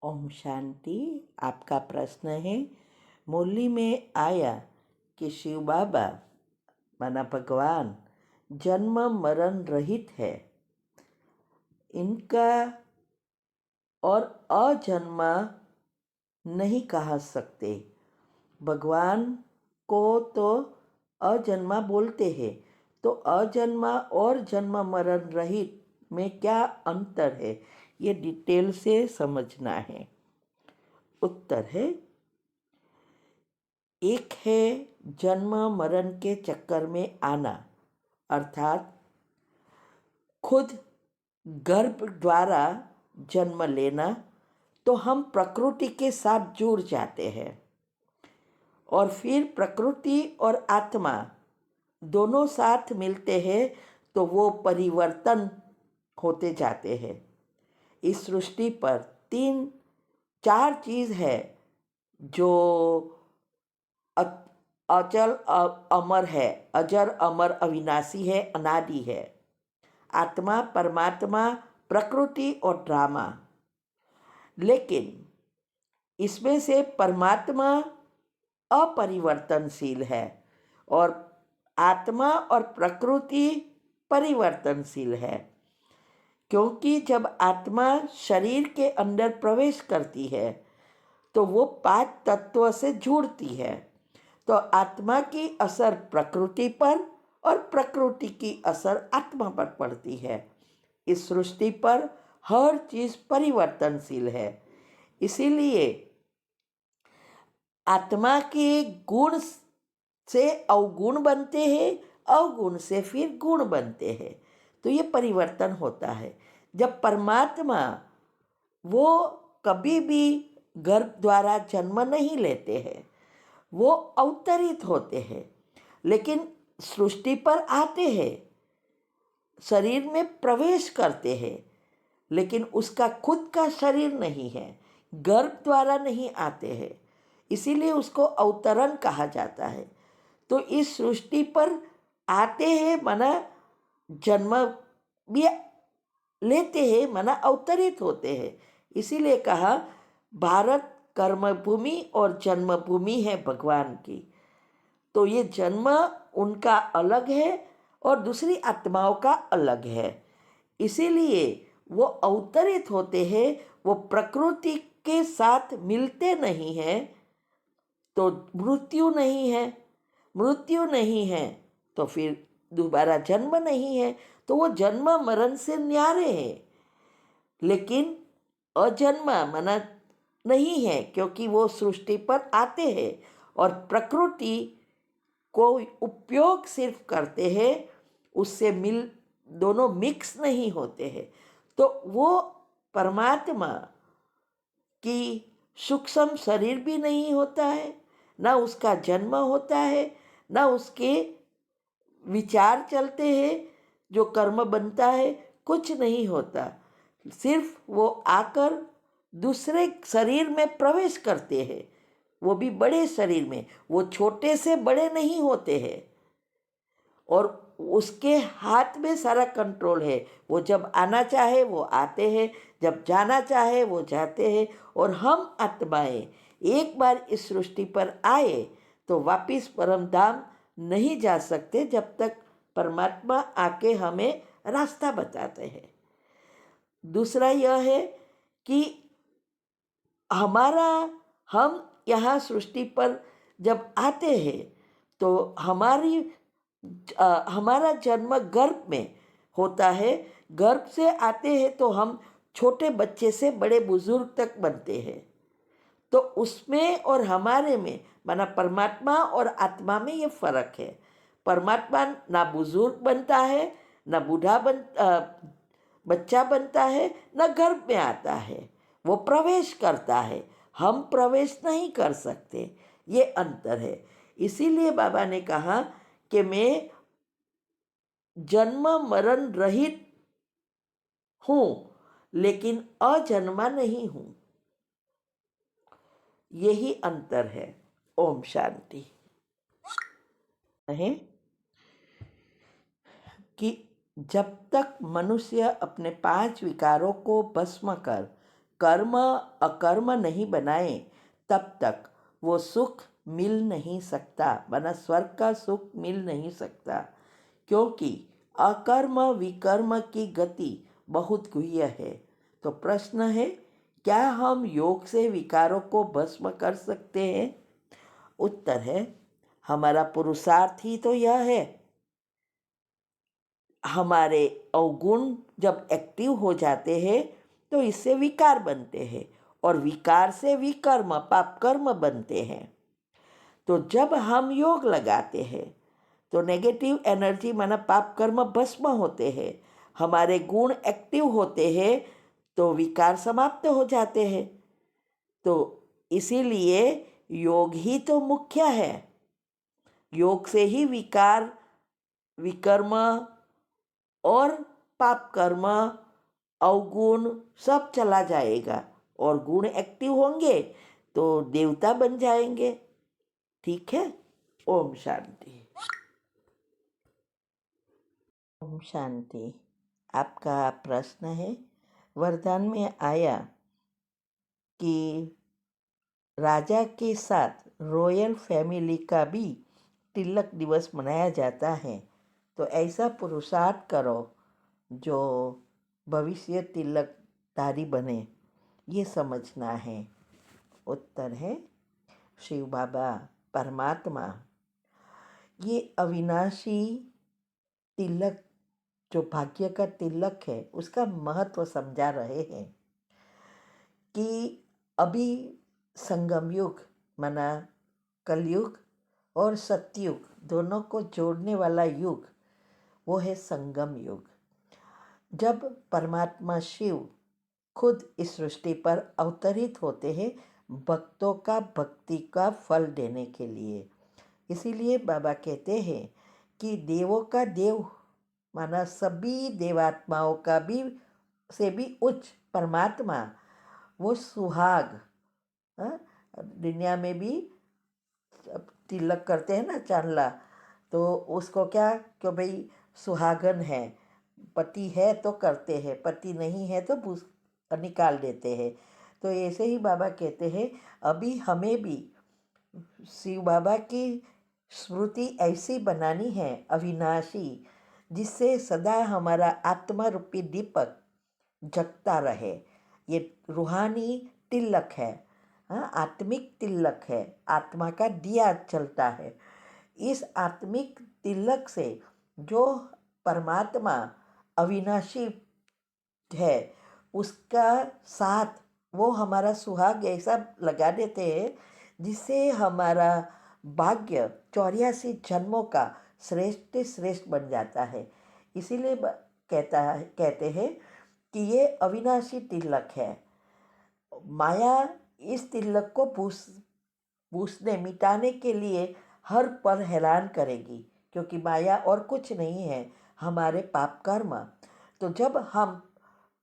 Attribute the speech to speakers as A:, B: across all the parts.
A: ओम शांति। आपका प्रश्न है, मुरली में आया कि शिव बाबा माना भगवान जन्म मरण रहित है, इनका और अजन्मा नहीं कहा सकते। भगवान को तो अजन्मा बोलते हैं, तो अजन्मा और जन्म मरण रहित में क्या अंतर है, ये डिटेल से समझना है। उत्तर है, एक है जन्म मरण के चक्कर में आना, अर्थात खुद गर्भ द्वारा जन्म लेना, तो हम प्रकृति के साथ जुड़ जाते हैं और फिर प्रकृति और आत्मा दोनों साथ मिलते हैं तो वो परिवर्तन होते जाते हैं। इस सृष्टि पर 3-4 चीज़ है जो अचल अमर है, अजर अमर अविनाशी है, अनादि है। आत्मा, परमात्मा, प्रकृति और ड्रामा। लेकिन इसमें से परमात्मा अपरिवर्तनशील है और आत्मा और प्रकृति परिवर्तनशील है, क्योंकि जब आत्मा शरीर के अंदर प्रवेश करती है तो वो 5 तत्व से जुड़ती है, तो आत्मा की असर प्रकृति पर और प्रकृति की असर आत्मा पर पड़ती है। इस सृष्टि पर हर चीज़ परिवर्तनशील है, इसीलिए आत्मा के गुण से अवगुण बनते हैं, अवगुण से फिर गुण बनते हैं, तो ये परिवर्तन होता है। जब परमात्मा वो कभी भी गर्भ द्वारा जन्म नहीं लेते हैं, वो अवतरित होते हैं, लेकिन सृष्टि पर आते हैं, शरीर में प्रवेश करते हैं, लेकिन उसका खुद का शरीर नहीं है, गर्भ द्वारा नहीं आते हैं, इसीलिए उसको अवतरण कहा जाता है। तो इस सृष्टि पर आते हैं माना जन्म भी लेते हैं, माना अवतरित होते हैं। इसीलिए कहा भारत कर्मभूमि और जन्मभूमि है भगवान की। तो ये जन्म उनका अलग है और दूसरी आत्माओं का अलग है, इसीलिए वो अवतरित होते हैं, वो प्रकृति के साथ मिलते नहीं हैं, तो मृत्यु नहीं है, मृत्यु नहीं है तो फिर दोबारा जन्म नहीं है, तो वो जन्म मरण से न्यारे हैं। लेकिन अजन्मा मना नहीं है, क्योंकि वो सृष्टि पर आते हैं और प्रकृति को उपयोग सिर्फ करते हैं, उससे दोनों मिक्स नहीं होते हैं। तो वो परमात्मा की सूक्ष्म शरीर भी नहीं होता है, ना उसका जन्म होता है, ना उसके विचार चलते हैं, जो कर्म बनता है कुछ नहीं होता। सिर्फ वो आकर दूसरे शरीर में प्रवेश करते हैं, वो भी बड़े शरीर में, वो छोटे से बड़े नहीं होते हैं और उसके हाथ में सारा कंट्रोल है। वो जब आना चाहे वो आते हैं, जब जाना चाहे वो जाते हैं। और हम आत्माएं एक बार इस सृष्टि पर आए तो वापिस परम धाम नहीं जा सकते जब तक परमात्मा आके हमें रास्ता बताते हैं। दूसरा यह है कि हम यहाँ सृष्टि पर जब आते हैं तो हमारा जन्म गर्भ में होता है। गर्भ से आते हैं तो हम छोटे बच्चे से बड़े बुजुर्ग तक बनते हैं, तो उसमें और हमारे में माना परमात्मा और आत्मा में ये फर्क है। परमात्मा ना बुजुर्ग बनता है, ना बच्चा बनता है, ना गर्भ में आता है, वो प्रवेश करता है, हम प्रवेश नहीं कर सकते, ये अंतर है। इसीलिए बाबा ने कहा कि मैं जन्म मरण रहित हूँ, लेकिन अजन्मा नहीं हूँ, यही अंतर है। ओम शांति। है कि जब तक मनुष्य अपने 5 विकारों को भस्म कर कर्म अकर्म नहीं बनाए तब तक वो सुख मिल नहीं सकता, वरना स्वर्ग का सुख मिल नहीं सकता, क्योंकि अकर्म विकर्म की गति बहुत गुह्य है। तो प्रश्न है, क्या हम योग से विकारों को भस्म कर सकते हैं? उत्तर है, हमारा पुरुषार्थ ही तो यह है। हमारे अवगुण जब एक्टिव हो जाते हैं तो इससे विकार बनते हैं, और विकार से विकर्म पाप कर्म बनते हैं। तो जब हम योग लगाते हैं तो नेगेटिव एनर्जी माना पाप कर्म भस्म होते हैं, हमारे गुण एक्टिव होते हैं, तो विकार समाप्त हो जाते हैं। तो इसीलिए योग ही तो मुख्य है। योग से ही विकार विकर्म और पाप कर्म अवगुण सब चला जाएगा, और गुण एक्टिव होंगे तो देवता बन जाएंगे। ठीक है। ओम शांति। ओम शांति। आपका प्रश्न है, वरदान में आया कि राजा के साथ रॉयल फैमिली का भी तिलक दिवस मनाया जाता है। तो ऐसा पुरुषार्थ करो जो भविष्य तिलकधारी बने, ये समझना है। उत्तर है, शिव बाबा परमात्मा ये अविनाशी तिलक, जो भाग्य का तिलक है, उसका महत्व समझा रहे हैं कि अभी संगम युग माना कलयुग और सतयुग दोनों को जोड़ने वाला युग, वो है संगम युग। जब परमात्मा शिव खुद इस सृष्टि पर अवतरित होते हैं भक्तों का भक्ति का फल देने के लिए। इसीलिए बाबा कहते हैं कि देवों का देव माना सभी देवात्माओं का भी से भी उच्च परमात्मा, वो सुहाग, दुनिया में भी तिलक करते हैं ना चांदला, तो उसको क्या कि भाई सुहागन है, पति है तो करते हैं, पति नहीं है तो भूस निकाल देते हैं। तो ऐसे ही बाबा कहते हैं अभी हमें भी शिव बाबा की स्मृति ऐसी बनानी है अविनाशी, जिससे सदा हमारा आत्मा रूपी दीपक जगता रहे। ये रूहानी तिलक है, आत्मिक तिलक है, आत्मा का दिया चलता है। इस आत्मिक तिलक से जो परमात्मा अविनाशी है उसका साथ वो हमारा सुहाग ऐसा लगा देते हैं जिससे हमारा भाग्य 84 जन्मों का श्रेष्ठ श्रेष्ठ बन जाता है। इसीलिए कहते हैं कि ये अविनाशी तिलक है। माया इस तिलक को पूछने मिटाने के लिए हर पल हैरान करेगी, क्योंकि माया और कुछ नहीं है, हमारे पाप कर्म। तो जब हम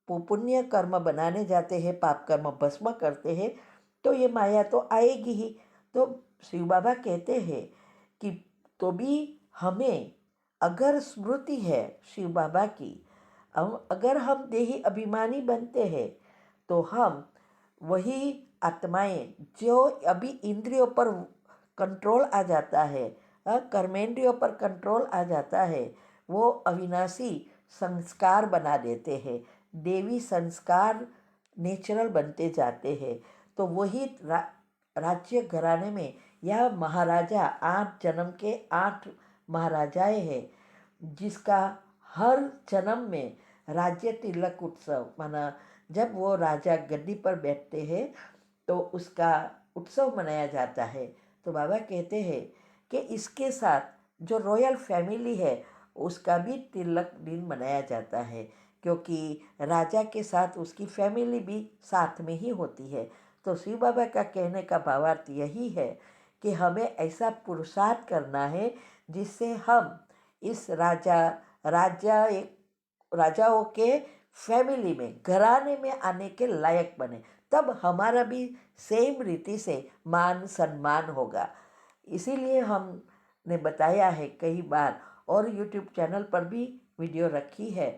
A: पुण्य कर्म बनाने जाते हैं, पाप कर्म भस्म करते हैं, तो ये माया तो आएगी ही। तो शिव बाबा कहते हैं कि तो भी हमें अगर स्मृति है शिव बाबा की, अगर हम देही अभिमानी बनते हैं तो हम वही आत्माएं जो अभी इंद्रियों पर कंट्रोल आ जाता है, कर्मेंद्रियों पर कंट्रोल आ जाता है, वो अविनाशी संस्कार बना देते हैं, देवी संस्कार नेचुरल बनते जाते हैं। तो वही राज्य घराने में यह महाराजा 8 जन्म के 8 महाराजाएं हैं, जिसका हर जन्म में राज्य तिलक उत्सव माना जब वो राजा गद्दी पर बैठते हैं तो उसका उत्सव मनाया जाता है। तो बाबा कहते हैं कि इसके साथ जो रॉयल फैमिली है उसका भी तिलक दिन मनाया जाता है, क्योंकि राजा के साथ उसकी फैमिली भी साथ में ही होती है। तो शिव बाबा का कहने का भावार्थ यही है कि हमें ऐसा पुरुषार्थ करना है जिससे हम इस राजाओं के फैमिली में घराने में आने के लायक बने, तब हमारा भी सेम रीति से मान सम्मान होगा। इसीलिए हमने बताया है कई बार और यूट्यूब चैनल पर भी वीडियो रखी है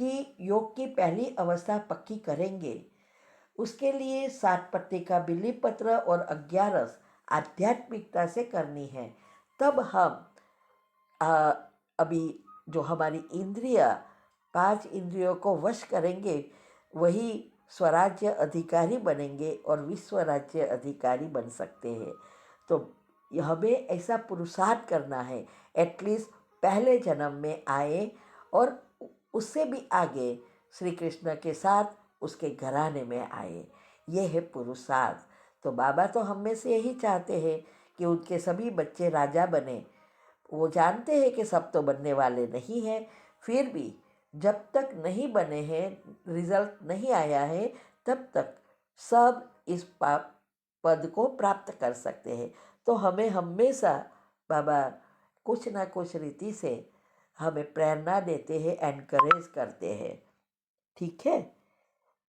A: कि योग की पहली अवस्था पक्की करेंगे उसके लिए 7 पत्ते का बिल्ली पत्र और 11 आध्यात्मिकता से करनी है। तब हम आ, अभी जो हमारी इंद्रिया 5 इंद्रियों को वश करेंगे, वही स्वराज्य अधिकारी बनेंगे और विश्व राज्य अधिकारी बन सकते हैं। तो हमें ऐसा पुरुषार्थ करना है, एटलीस्ट पहले जन्म में आए और उससे भी आगे श्री कृष्ण के साथ उसके घराने में आए। ये है पुरुषार्थ। तो बाबा तो हम में से यही चाहते हैं कि उनके सभी बच्चे राजा बने। वो जानते हैं कि सब तो बनने वाले नहीं हैं, फिर भी जब तक नहीं बने हैं, रिजल्ट नहीं आया है, तब तक सब इस पद को प्राप्त कर सकते हैं। तो हमें हमेशा बाबा कुछ ना कुछ रीति से हमें प्रेरणा देते हैं, एनकरेज करते हैं। ठीक है।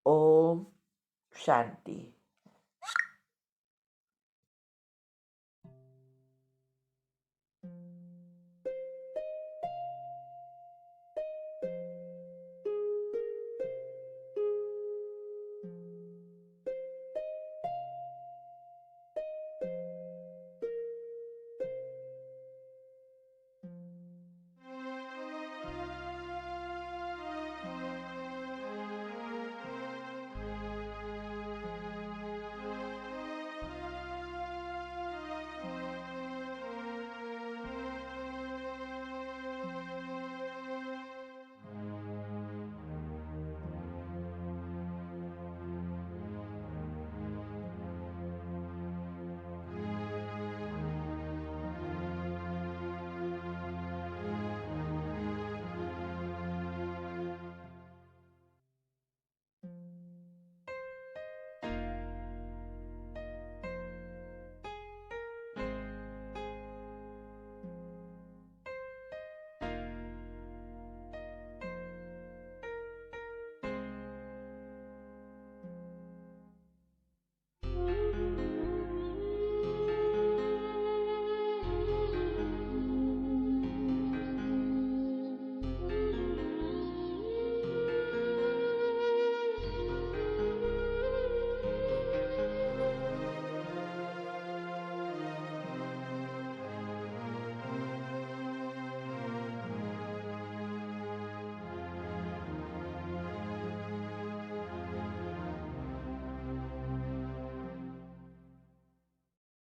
A: ओम शांति।